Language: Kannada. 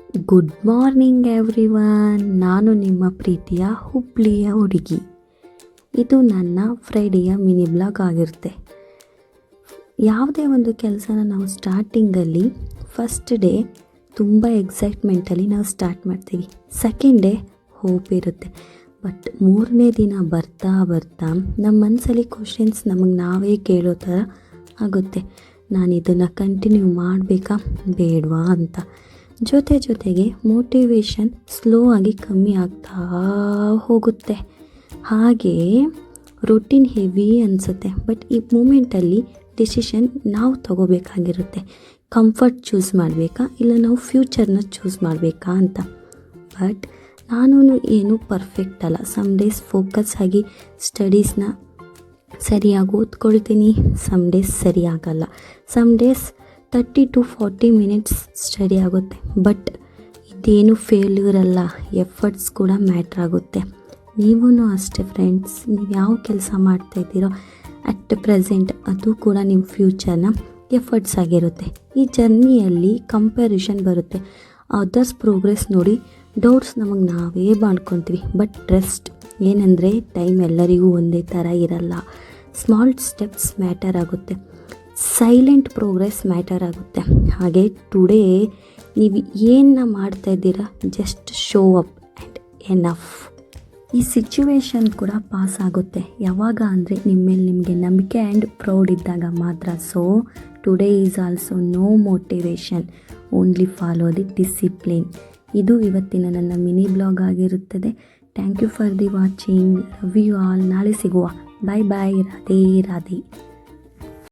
Good morning everyone. ನಾನು ನಿಮ್ಮ ಪ್ರೀತಿಯ ಹುಬ್ಳಿಯ ಹುಡುಗಿ. ಇದು ನನ್ನ ಫ್ರೈಡೆಯ ಮಿನಿ ಬ್ಲಾಗ್ ಆಗಿರುತ್ತೆ. ಯಾವುದೇ ಒಂದು ಕೆಲಸನ ನಾವು ಸ್ಟಾರ್ಟಿಂಗಲ್ಲಿ ಫಸ್ಟ್ ಡೇ ತುಂಬ ಎಕ್ಸೈಟ್ಮೆಂಟಲ್ಲಿ ನಾವು ಸ್ಟಾರ್ಟ್ ಮಾಡ್ತೀವಿ. ಸೆಕೆಂಡ್ ಡೇ ಹೋಪ್ ಇರುತ್ತೆ. ಬಟ್ ಮೂರನೇ ದಿನ ಬರ್ತಾ ಬರ್ತಾ ನಮ್ಮ ಮನಸ್ಸಲ್ಲಿ ಕ್ವಶನ್ಸ್ ನಮಗೆ ನಾವೇ ಕೇಳೋ ಥರ ಆಗುತ್ತೆ. ನಾನು ಇದನ್ನು ಕಂಟಿನ್ಯೂ ಮಾಡಬೇಕಾ ಬೇಡವಾ ಅಂತ. ಜೊತೆಗೆ ಮೋಟಿವೇಶನ್ ಸ್ಲೋ ಆಗಿ ಕಮ್ಮಿ ಆಗ್ತಾ ಹೋಗುತ್ತೆ. ಹಾಗೆ ರೂಟೀನ್ ಹೆವಿ ಅನಿಸುತ್ತೆ. ಬಟ್ ಈ ಮೂಮೆಂಟಲ್ಲಿ ಡಿಸಿಷನ್ ನಾವು ತಗೋಬೇಕಾಗಿರುತ್ತೆ. ಕಂಫರ್ಟ್ ಚೂಸ್ ಮಾಡಬೇಕಾ ಇಲ್ಲ ನಾವು ಫ್ಯೂಚರ್ನ ಚೂಸ್ ಮಾಡಬೇಕಾ ಅಂತ. ಬಟ್ ನಾನು ಏನು ಪರ್ಫೆಕ್ಟ್ ಅಲ್ಲ. ಸಮ್ ಡೇಸ್ ಫೋಕಸ್ ಆಗಿ ಸ್ಟಡೀಸ್ನ ಸರಿಯಾಗಿ ಓದ್ಕೊಳ್ತೀನಿ, ಸಮ್ ಡೇಸ್ ಸರಿಯಾಗಲ್ಲ. Some days 30 to 40 minutes study ಆಗುತ್ತೆ. ಬಟ್ ಇದೇನು ಫೇಲ್ಯೂರ್ ಅಲ್ಲ, ಎಫರ್ಟ್ಸ್ ಕೂಡ ಮ್ಯಾಟ್ರ್ ಆಗುತ್ತೆ. ನೀವೂ ಅಷ್ಟೇ ಫ್ರೆಂಡ್ಸ್. ನೀವು ಯಾವ ಕೆಲಸ ಮಾಡ್ತಾಯಿದ್ದೀರೋ ಅಟ್ ಪ್ರೆಸೆಂಟ್ ಅದು ಕೂಡ ನಿಮ್ಮ ಫ್ಯೂಚರ್ನ ಎಫರ್ಟ್ಸ್ ಆಗಿರುತ್ತೆ. ಈ ಜರ್ನಿಯಲ್ಲಿ ಕಂಪ್ಯಾರಿಷನ್ ಬರುತ್ತೆ. ಅದರ್ಸ್ ಪ್ರೋಗ್ರೆಸ್ ನೋಡಿ ಡೌಟ್ಸ್ ನಮಗೆ ನಾವೇ ಮಾಡ್ಕೊತೀವಿ. ಬಟ್ ಟ್ರಸ್ಟ್ ಏನಂದರೆ ಟೈಮ್ ಎಲ್ಲರಿಗೂ ಒಂದೇ ಥರ ಇರಲ್ಲ. ಸ್ಮಾಲ್ ಸ್ಟೆಪ್ಸ್ ಮ್ಯಾಟರ್ ಆಗುತ್ತೆ. ಸೈಲೆಂಟ್ ಪ್ರೋಗ್ರೆಸ್ ಮ್ಯಾಟರ್ ಆಗುತ್ತೆ. ಹಾಗೆ ಟುಡೇ ನೀವು ಏನನ್ನ ಮಾಡ್ತಾಯಿದ್ದೀರಾ, just show up and enough. ಈ ಸಿಚುವೇಶನ್ ಕೂಡ ಪಾಸ್ ಆಗುತ್ತೆ. ಯಾವಾಗ ಅಂದರೆ ನಿಮ್ಮ ಮೇಲೆ ನಿಮಗೆ ನಂಬಿಕೆ ಆ್ಯಂಡ್ ಪ್ರೌಡ್ ಇದ್ದಾಗ ಮಾತ್ರ. So today is also no motivation, only follow the discipline. ಇದು ಇವತ್ತಿನ ನನ್ನ ಮಿನಿ ಬ್ಲಾಗ್ ಆಗಿರುತ್ತದೆ. Thank you for the watching. Love you all. ನಾಳೆ ಸಿಗುವ. ಬಾಯ್ ಬಾಯ್. ರಾಧೇ ರಾಧೇ.